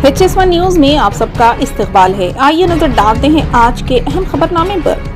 HS1 news में आप सबका इस्तकबाल है। आइए नजर डालते हैं आज के अहम खबरनामे पर।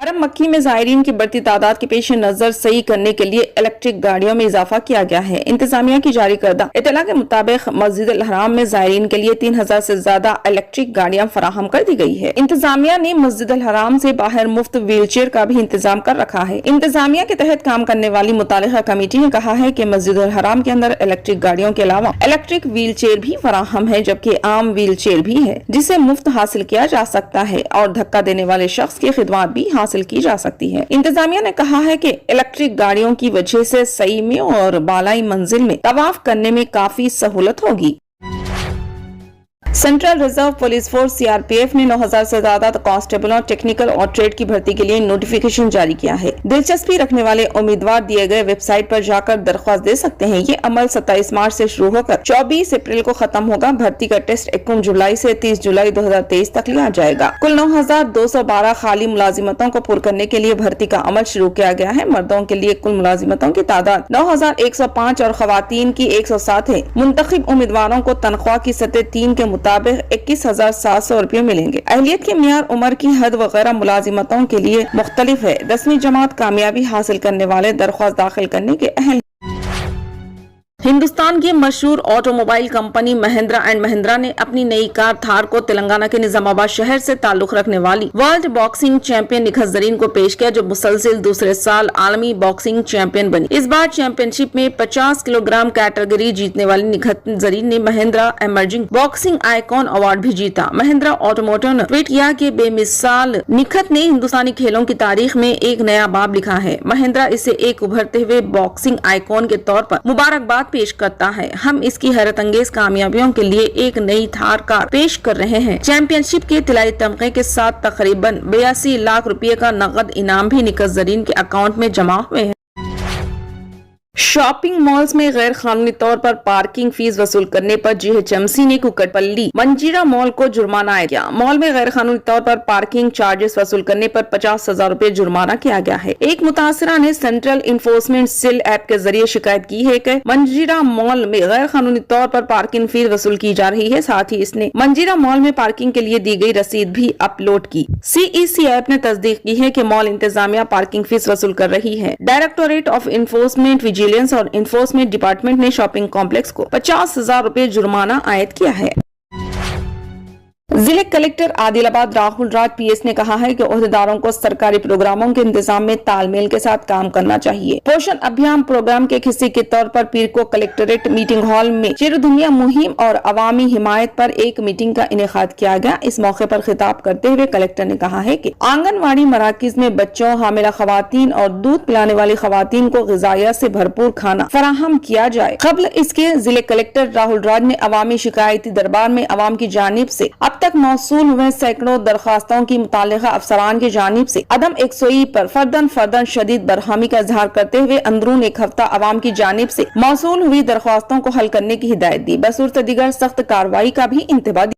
हरम मक्की में ज़ायरीन की बढ़ती तादाद के पेश नजर सही करने के लिए इलेक्ट्रिक गाड़ियों में इजाफा किया गया है। इंतजामिया की जारी करदा इत्तला के मुताबिक मस्जिद अल हराम में ज़ायरीन के लिए 3000 से ज्यादा इलेक्ट्रिक गाड़ियां फराहम कर दी गई है। इंतजामिया ने मस्जिद अल हराम से बाहर मुफ्त व्हील चेयर का भी इंतजाम कर रखा है। इंतजामिया के तहत काम करने वाली मुतालिका कमेटी ने कहा है कि मस्जिद अल हराम के अंदर इलेक्ट्रिक गाड़ियों के अलावा इलेक्ट्रिक व्हील चेयर भी फराहम है, जबकि आम व्हील चेयर भी है जिसे मुफ्त हासिल किया जा सकता है और धक्का देने वाले शख्स की खिदमत भी हासिल की जा सकती है। इंतजामिया ने कहा है कि इलेक्ट्रिक गाड़ियों की वजह से सही में और बालाई मंजिल में तवाफ करने में काफी सहूलत होगी। Central reserve police force CRPF ने 9000 से ज्यादा कांस्टेबलों, टेक्निकल और ट्रेड की भर्ती के लिए नोटिफिकेशन जारी किया है। दिलचस्पी रखने वाले उम्मीदवार दिए गए वेबसाइट पर जाकर दरख्वास्त दे सकते हैं। ये अमल 27 मार्च से शुरू होकर 24 अप्रैल को खत्म होगा। भर्ती का टेस्ट 21 जुलाई से 30 जुलाई 2023 तक लिया जाएगा। कुल 9212 खाली मुलाजिमतों को पूरा करने के लिए भर्ती का अमल शुरू किया गया है। मर्दों के लिए कुल मुलाजिमतों की तादाद 9105 और खवातीन की 107 है। मुंतखब उम्मीदवारों को तनख्वाह की सतह 3 के मुताबिक 21,700 रुपये मिलेंगे। अहलियत की मियार, उम्र की हद वगैरह मुलाजिमतों के लिए मुख्तलिफ है। 10वीं जमात कामयाबी हासिल करने वाले दरख्वास्त दाखिल करने के अहल। हिंदुस्तान की मशहूर automobile company Mahindra and Mahindra ने अपनी नई कार थार को तेलंगाना के निजामाबाद शहर से ताल्लुक रखने वाली world boxing champion Nikhat Zareen को पेश किया, जो मुसलसिल दूसरे साल आलमी बॉक्सिंग चैंपियन बनी। इस बार चैंपियनशिप में 50 किलोग्राम कैटेगरी जीतने वाली निखत जरीन ने Mahindra emerging boxing icon award भी जीता। महिंद्रा ऑटोमोटिव ने ट्वीट किया कि बेमिसाल निखत ने हिंदुस्तानी खेलों की तारीख में एक नया बाब लिखा है। महिंद्रा इसे एक उभरते हुए बॉक्सिंग आइकॉन के तौर पर मुबारकबाद पेश करता है। हम इसकी हैरत अंगेज कामयाबियों के लिए एक नई थार कार पेश कर रहे हैं। चैंपियनशिप के तिलाई तमगे के साथ तकरीबन 82 लाख रुपए का नकद इनाम भी निखत जरीन के अकाउंट में जमा हुए हैं। शॉपिंग मॉल्स में गैर कानूनी तौर पर पार्किंग फीस वसूल करने पर GHMC ने कुकटपल्ली मंजीरा मॉल को जुर्माना आयद किया। मॉल में गैर कानूनी तौर पर पार्किंग चार्जेस वसूल करने पर 50,000 रुपए जुर्माना किया गया है। एक मुतासरा ने सेंट्रल इन्फोर्समेंट सेल ऐप के जरिए शिकायत की है कि मंजीरा मॉल में गैर कानूनी तौर पर पार्किंग फीस वसूल की जा रही है। साथ ही इसने मंजीरा मॉल में पार्किंग के लिए दी गई रसीद भी अपलोड की। CEC ऐप ने तस्दीक की है कि मॉल इंतजामिया पार्किंग फीस वसूल कर रही है। डायरेक्टोरेट ऑफ इन्फोर्समेंट विजिलेंस और इन्फोर्समेंट डिपार्टमेंट ने शॉपिंग कॉम्प्लेक्स को 50,000 रुपए जुर्माना आयद किया है। जिले कलेक्टर आदिलाबाद राहुल राज PS ने कहा है कि ओहदेदारों को सरकारी प्रोग्रामों के इंतजाम में तालमेल के साथ काम करना चाहिए। पोषण अभियान प्रोग्राम के हिस्से के तौर पर पीर को कलेक्टरेट मीटिंग हॉल में चिरदुनिया मुहिम और अवामी हिमायत पर एक मीटिंग का इनेकाद किया गया। इस मौके पर खिताब करते हुए कलेक्टर ने कहा है कि आंगनवाड़ी मराकिज में बच्चों, हामिला खवातीन और दूध पिलाने वाली खवातीन को ग़िज़ाइयत से भरपूर खाना फराहम किया जाए। क़ब्ल इसके जिले कलेक्टर राहुल राज ने अवामी शिकायती दरबार में अवाम की जानिब से अब तक मौसूल हुए सैकड़ों दरखास्तों की मुतालिका अफसरान की जानिब से अदम एकसोई पर फर्दन शदीद बरहमी का इजहार करते हुए अंदरून एक हफ्ता अवाम की जानिब से मौसूल हुई दरखास्तों को हल करने की हिदायत दी। बसूरत दीगर सख्त कार्रवाई का भी इंतबाह दिया।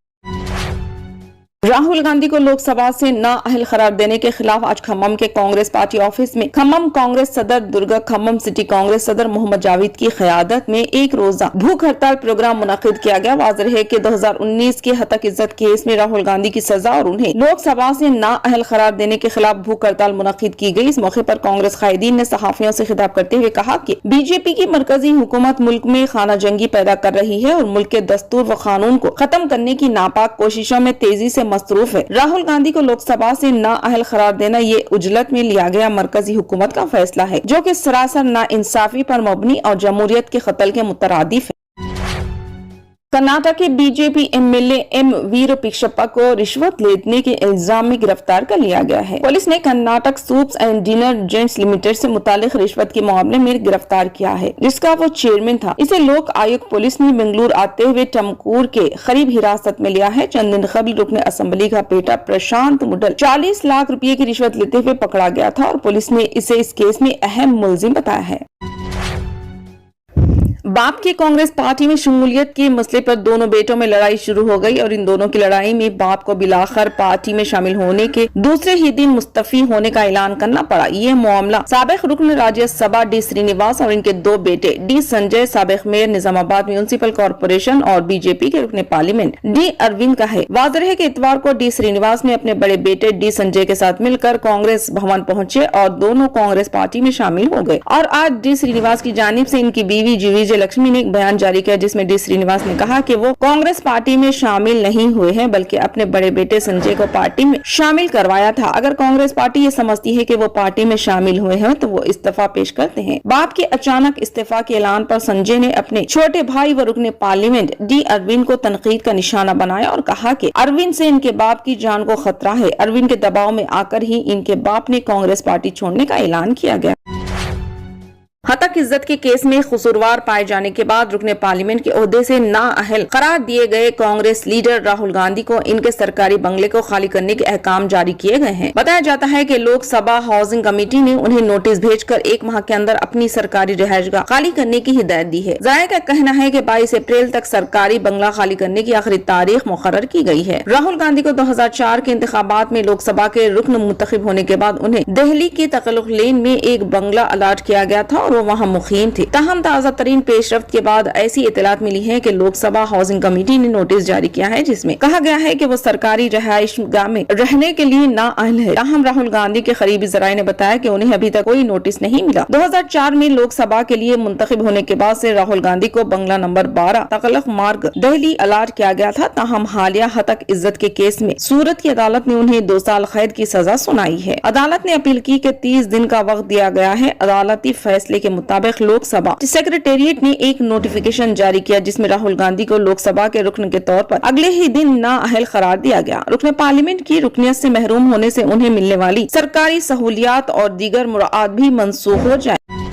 राहुल गांधी को लोकसभा से नाअहल करार देने के खिलाफ आज खम्मम के कांग्रेस पार्टी ऑफिस में खम्मम कांग्रेस सदर दुर्गा, खम्मम सिटी कांग्रेस सदर मोहम्मद जावेद की क़यादत में एक रोजा भूख हड़ताल प्रोग्राम मुनक़िद किया गया। वाज़ेह है कि 2019 के हतक इज्जत केस में राहुल गांधी की सजा और उन्हें लोकसभा से नाअहल करार देने के खिलाफ भूख हड़ताल मुनक़िद की गई। इस मौके पर कांग्रेस कायदीन ने सहाफियों से खिताब करते हुए कहा कि BJP की मरकजी हुकूमत मुल्क में खाना जंगी पैदा कर रही है और मुल्क के दस्तूर व कानून को खत्म करने की नापाक कोशिशों में तेजी से मसरूफ है। राहुल गांधी को लोकसभा से नाअहल करार देना ये उजलत में लिया गया मरकजी हुकूमत का फैसला है, जो कि सरासर नाइंसाफी पर मबनी और जमहूरियत के कत्ल के मुतरादिफ है। कर्नाटक के BJP MLA M वीरपिक्षप्पा को रिश्वत लेने के इल्जाम में गिरफ्तार कर लिया गया है। पुलिस ने Karnataka soups and dinner gents limited से मुतालिक रिश्वत के मामले में गिरफ्तार किया है, जिसका वो चेयरमैन था। इसे लोक आयुक्त पुलिस ने बेंगलुरु आते हुए टमकूर के करीब हिरासत में लिया है। चंद दिन कबल रुकन असेंबली का बेटा प्रशांत मुडल 40 लाख रुपए की रिश्वत लेते हुए पकड़ा गया था और पुलिस ने इसे इस केस में अहम मुलजिम बताया है। बाप की कांग्रेस पार्टी में शमूलियत के मसले पर दोनों बेटों में लड़ाई शुरू हो गई और इन दोनों की लड़ाई में बाप को बिलाखर पार्टी में शामिल होने के दूसरे ही दिन मुस्तफी होने का ऐलान करना पड़ा। ये मामला साबिक रुकन राज्यसभा डी श्रीनिवास और इनके दो बेटे डी संजय, साबिक मेयर निजामाबाद म्यूनिसिपल कॉर्पोरेशन और बीजेपी के रुकन पार्लियामेंट डी अरविंद का है। वाज़ेह है कि इतवार को डी श्रीनिवास ने अपने बड़े बेटे डी संजय के साथ मिलकर कांग्रेस भवन पहुंचे और दोनों कांग्रेस पार्टी में शामिल हो गए। और आज डी श्रीनिवास की जानिब से इनकी बीवी विजय लक्ष्मी ने एक बयान जारी किया जिसमें डी श्रीनिवास ने कहा कि वो कांग्रेस पार्टी में शामिल नहीं हुए हैं बल्कि अपने बड़े बेटे संजय को पार्टी में शामिल करवाया था। अगर कांग्रेस पार्टी ये समझती है कि वो पार्टी में शामिल हुए हैं तो वो इस्तीफा पेश करते हैं। बाप के अचानक इस्तीफा के ऐलान पर संजय ने अपने छोटे भाई व रुकने पार्लियामेंट डी अरविंद को तनकीद का निशाना बनाया और कहा कि अरविंद से इनके बाप की जान को खतरा है। अरविंद के दबाव में आकर ही इनके बाप ने कांग्रेस पार्टी छोड़ने का ऐलान किया गया। हतक इज्जत के केस में कसूरवार पाए जाने के बाद रुकने पार्लियामेंट के ओहदे से नाअहल करार दिए गए कांग्रेस लीडर राहुल गांधी को इनके सरकारी बंगले को खाली करने के अहकाम जारी किए गए हैं। बताया जाता है कि लोकसभा हाउसिंग कमेटी ने उन्हें नोटिस भेजकर 1 माह के अंदर अपनी सरकारी रिहायशगाह खाली करने की हिदायत दी है। ज़ाहिर का कहना है कि 22 अप्रैल तक सरकारी बंगला खाली करने की आखिरी तारीख मुकर्रर की गई है। राहुल गांधी को 2004 के इंतखाबात में लोकसभा के रुकन मुंतखब होने के बाद उन्हें दिल्ली के तकल्लुक लेन में एक बंगला अलाट किया गया था और वो वहाँ मुखीम थे। ताहम ताज़ा तरीन पेशरफ्त के बाद ऐसी इतलात मिली है कि लोकसभा हाउसिंग कमेटी ने नोटिस जारी किया है जिसमें कहा गया है कि वो सरकारी रिहायशगाह में रहने के लिए नाअहल है। ताहम राहुल गांधी के करीबी ज़राए ने बताया कि उन्हें अभी तक कोई नोटिस नहीं मिला। 2004 में लोकसभा के लिए मुंतखब होने के बाद से राहुल गांधी को बंगला नंबर 12 तकल्लुक मार्ग दिल्ली अलाट किया गया था। ताहम हालिया हतक इज्जत के केस में सूरत की अदालत ने उन्हें 2 साल कैद की सजा सुनाई है। अदालत ने अपील की कि 30 दिन का वक्त दिया गया है। अदालती फैसले के मुताबिक लोकसभा सेक्रेटेरिएट ने एक नोटिफिकेशन जारी किया जिसमें राहुल गांधी को लोकसभा के रुकन के तौर पर अगले ही दिन नाअहल करार दिया गया। रुकन पार्लियामेंट की रुकनियत से महरूम होने से उन्हें मिलने वाली सरकारी सहूलियात और दीगर मुराद भी मंसूख हो जाए।